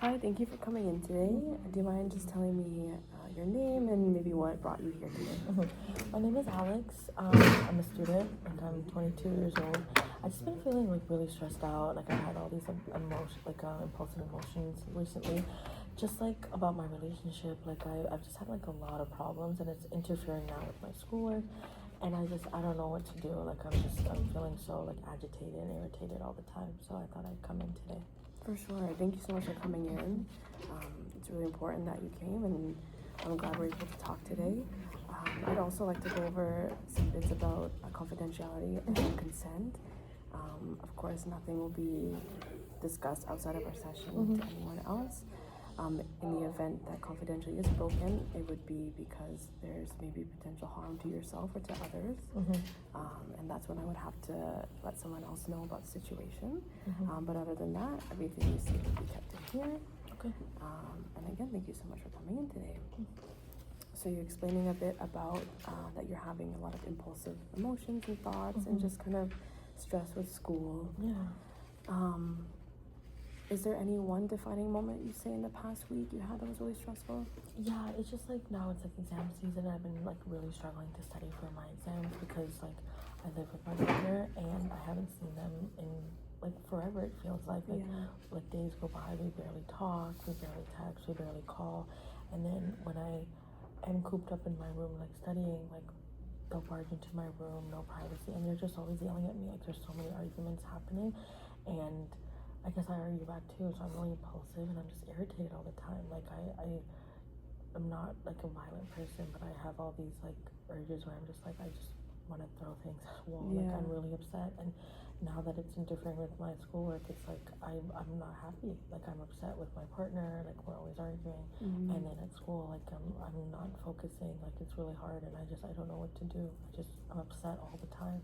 Hi, thank you for coming in today. Do you mind just telling me your name and maybe what brought you here today? My name is Alex. I'm a student, and I'm 22 years old. I've just been feeling like really stressed out. Like I've had all these impulsive emotions recently, just like about my relationship. I've just had like a lot of problems, and it's interfering now with my schoolwork. And I don't know what to do. I'm feeling so like agitated and irritated all the time. So I thought I'd come in today. For sure. Thank you so much for coming in. It's really important that you came, and I'm glad we're able to talk today. I'd also like to go over some bits about confidentiality and consent. Of course, nothing will be discussed outside of our session to anyone else. In the event that confidentiality is broken, it would be because there's maybe potential harm to yourself or to others. And that's when I would have to let someone else know about the situation. But other than that, everything you say will be kept in here. Okay. And again, thank you so much for coming in today. So you're explaining a bit about that you're having a lot of impulsive emotions and thoughts and just kind of stress with school. Yeah. Is there any one defining moment you say in the past week you had that was really stressful? Yeah, it's just like now it's like exam season. I've been like really struggling to study for my exams because like I live with my brother and I haven't seen them in like forever. It feels like like days go by, we barely talk, we barely text, we barely call, and then when I am cooped up in my room like studying, like they'll barge into my room, no privacy, and they're just always yelling at me. Like there's so many arguments happening, and I guess I argue back too, so I'm really impulsive and I'm just irritated all the time. I'm not like a violent person, but I have all these like urges where I'm just like, I just want to throw things at the wall. Like I'm really upset, and now that it's interfering with my schoolwork, it's like I'm not happy. Like I'm upset with my partner, like we're always arguing, and then at school, like I'm not focusing. Like it's really hard, and I don't know what to do. I'm upset all the time.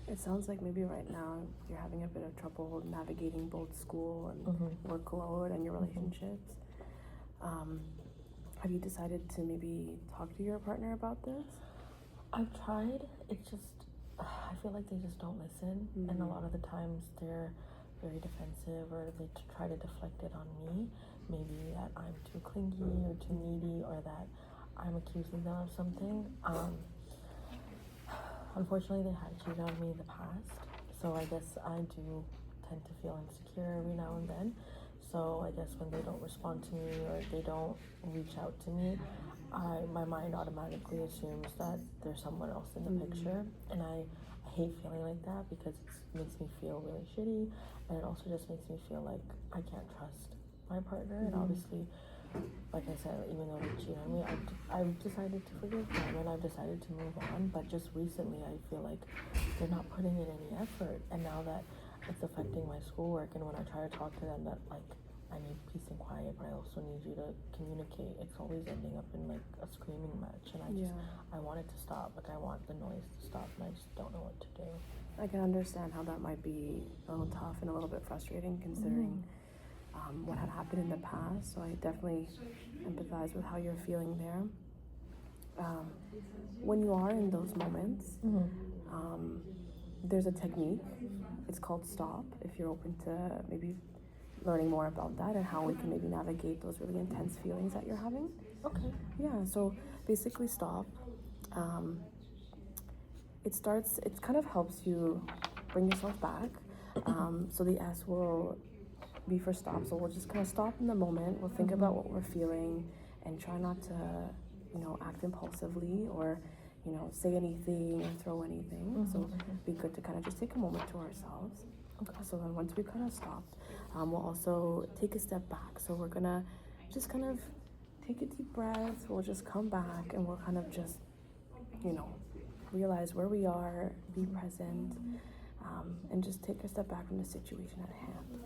It sounds like maybe right now you're having a bit of trouble navigating both school and workload and your relationships. Have you decided to maybe talk to your partner about this? I've tried. It's just, I feel like they just don't listen. And a lot of the times they're very defensive or they try to deflect it on me. Maybe that I'm too clingy or too needy or that I'm accusing them of something. Unfortunately, they had cheated on me in the past, so I guess I do tend to feel insecure every now and then. So I guess when they don't respond to me or they don't reach out to me, my mind automatically assumes that there's someone else in the picture, and I hate feeling like that because it makes me feel really shitty, and it also just makes me feel like I can't trust my partner. And obviously, like I said, even though they cheat on me, I've decided to forgive them and I've decided to move on. But just recently, I feel like they're not putting in any effort. And now that it's affecting my schoolwork, and when I try to talk to them that like I need peace and quiet, but I also need you to communicate, it's always ending up in like a screaming match. And I want it to stop. Like I want the noise to stop, and I just don't know what to do. I can understand how that might be a little tough and a little bit frustrating considering what had happened in the past. So I definitely empathize with how you're feeling there. When you are in those moments, there's a technique. It's called STOP. If you're open to maybe learning more about that and how we can maybe navigate those really intense feelings that you're having. Okay. Yeah, so basically STOP. It kind of helps you bring yourself back. So the S will be for stop. So we'll just kind of stop in the moment. We'll think about what we're feeling and try not to, act impulsively or, say anything or throw anything. So it'd be good to kind of just take a moment to ourselves. Okay. So then once we kind of stopped, we'll also take a step back. So we're gonna just kind of take a deep breath. We'll just come back and we'll kind of just, realize where we are, be present, and just take a step back from the situation at hand.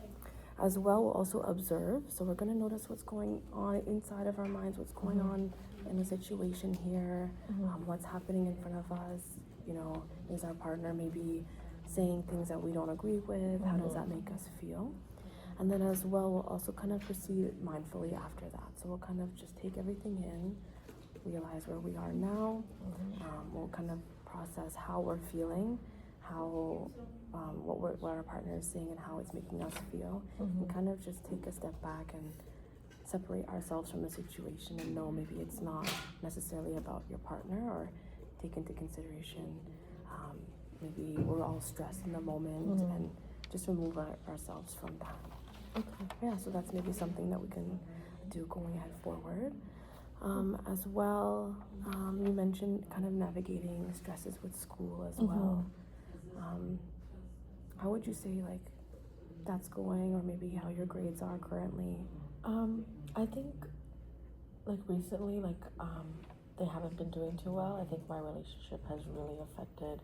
As well, we'll also observe. So we're going to notice what's going on inside of our minds, what's going on in the situation here, what's happening in front of us. Is our partner maybe saying things that we don't agree with? How does that make us feel? And then as well, we'll also kind of proceed mindfully after that. So we'll kind of just take everything in, realize where we are now. We'll kind of process how we're feeling, what our partner is saying and how it's making us feel, and kind of just take a step back and separate ourselves from the situation and know maybe it's not necessarily about your partner, or take into consideration maybe we're all stressed in the moment, and just remove ourselves from that. Okay. Yeah, so that's maybe something that we can do going ahead forward. As well, you mentioned kind of navigating stresses with school as well. How would you say like that's going, or maybe how your grades are currently? I think like recently, they haven't been doing too well. I think my relationship has really affected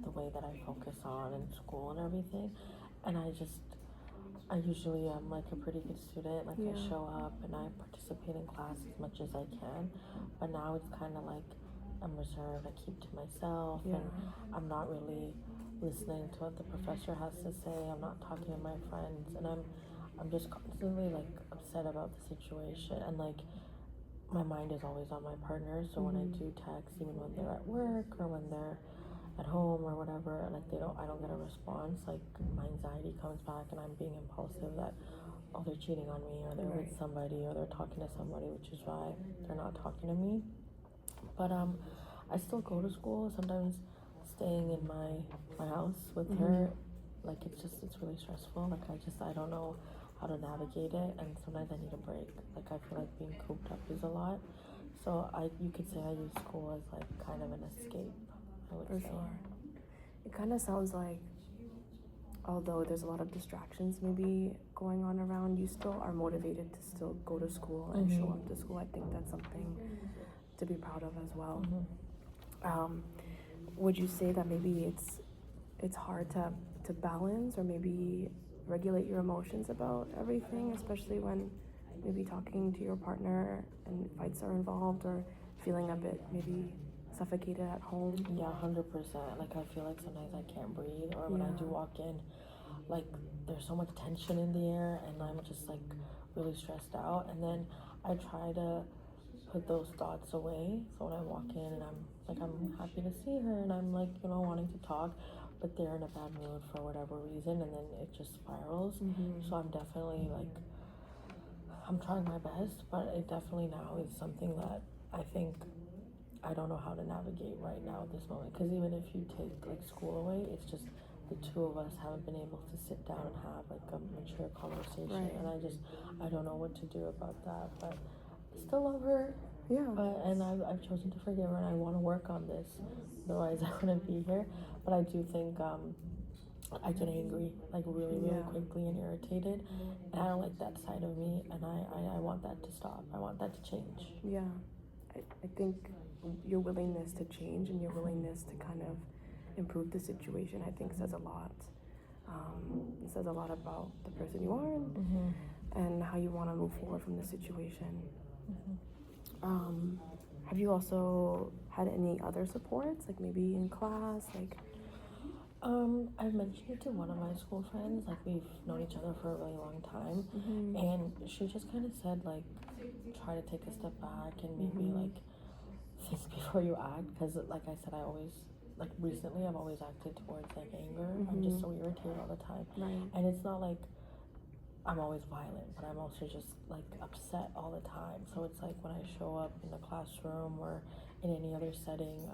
the way that I focus on in school and everything. And I usually am like a pretty good student. Like I show up and I participate in class as much as I can. But now it's kind of like I'm reserved. I keep to myself, and I'm not really listening to what the professor has to say. I'm not talking to my friends, and I'm just constantly like upset about the situation, and like my mind is always on my partner. So when I do text, even when they're at work or when they're at home or whatever, like I don't get a response, like my anxiety comes back and I'm being impulsive that, oh, they're cheating on me, or they're with somebody, or they're talking to somebody, which is why they're not talking to me. But I still go to school, sometimes staying in my house with her. Like it's really stressful. Like I don't know how to navigate it, and sometimes I need a break. Like I feel like being cooped up is a lot. So you could say I use school as like kind of an escape, I would say. Sure. It kind of sounds like, although there's a lot of distractions maybe going on around, you still are motivated to still go to school and show up to school. I think that's something to be proud of as well. Would you say that maybe it's hard to balance, or maybe regulate your emotions about everything, especially when maybe talking to your partner and fights are involved, or feeling a bit maybe suffocated at home? Yeah, 100%. Like I feel like sometimes I can't breathe, or when I do walk in, like there's so much tension in the air, and I'm just like really stressed out. And then I try to put those thoughts away. So when I walk in and I'm happy to see her, and I'm like, wanting to talk, but they're in a bad mood for whatever reason, and then it just spirals. So I'm definitely like, I'm trying my best, but it definitely now is something that I think I don't know how to navigate right now at this moment. Because even if you take like school away, it's just the two of us haven't been able to sit down and have like a mature conversation, and I don't know what to do about that. But I still love her. Yeah. And I've chosen to forgive her, and I want to work on this. Otherwise, I wouldn't be here. But I do think I get angry like really quickly and irritated, and I don't like that side of me, and I want that to stop. I want that to change. Yeah. I think your willingness to change and your willingness to kind of improve the situation, I think, says a lot. It says a lot about the person you are, and how you want to move forward from the situation. Have you also had any other supports, like maybe in class, like? I've mentioned it to one of my school friends. Like we've known each other for a really long time, and she just kind of said like, try to take a step back and maybe like think before you act. Because like I said, I always like recently I've always acted towards like anger. I'm just so irritated all the time, and it's not like I'm always violent, but I'm also just like upset all the time. So it's like when I show up in the classroom or in any other setting,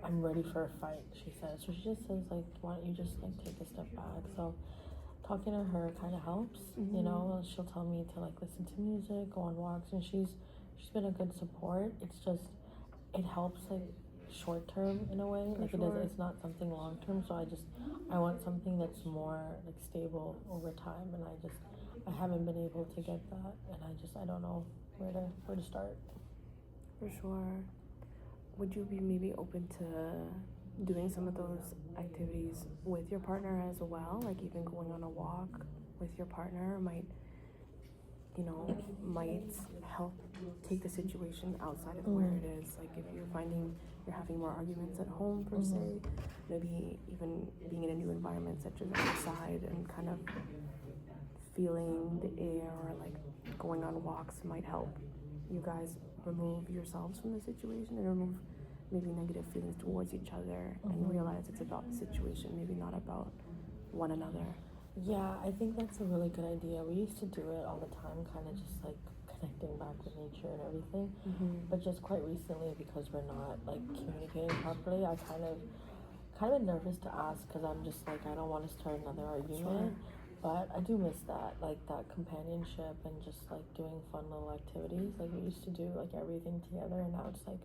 I'm ready for a fight, she says. So she just says like, why don't you just like take a step back? So talking to her kind of helps, she'll tell me to like listen to music, go on walks, and she's been a good support. It's just, it helps like short term in a way, like it's not something long term. So I want something that's more like stable over time, and I haven't been able to get that, and I don't know where to start. For sure. Would you be maybe open to doing some of those activities with your partner as well? Like even going on a walk with your partner might help take the situation outside of where it is. Like if you're finding you're having more arguments at home per se, maybe even being in a new environment such as outside and kind of feeling the air, or like going on walks might help you guys remove yourselves from the situation and remove maybe negative feelings towards each other, and realize it's about the situation, maybe not about one another. Yeah, I think that's a really good idea. We used to do it all the time, kind of just like connecting back with nature and everything. But just quite recently, because we're not like communicating properly, I kind of nervous to ask because I'm just like I don't want to start another argument. But I do miss that, like that companionship and just like doing fun little activities. Like we used to do like everything together, and now it's like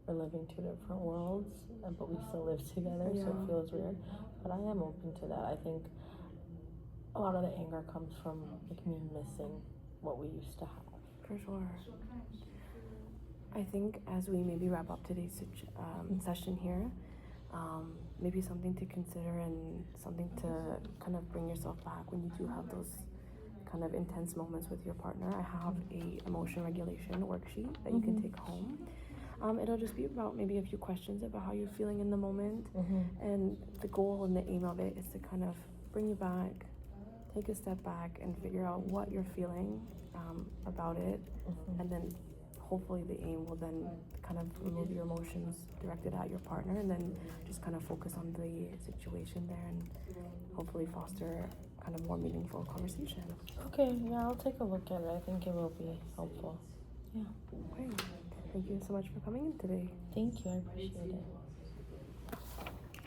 we're living two different worlds, but we still live together, so it feels weird. But I am open to that. I think a lot of the anger comes from like me missing what we used to have. For sure. I think as we maybe wrap up today's session here, maybe something to consider and something to kind of bring yourself back when you do have those kind of intense moments with your partner. I have a emotion regulation worksheet that you can take home. It'll just be about maybe a few questions about how you're feeling in the moment, and the goal and the aim of it is to kind of bring you back, take a step back, and figure out what you're feeling about it, and then hopefully the aim will then kind of remove your emotions directed at your partner, and then just kind of focus on the situation there and hopefully foster kind of more meaningful conversation. Okay, yeah, I'll take a look at it. I think it will be helpful. Yeah. Great. Thank you so much for coming in today. Thank you. I appreciate it.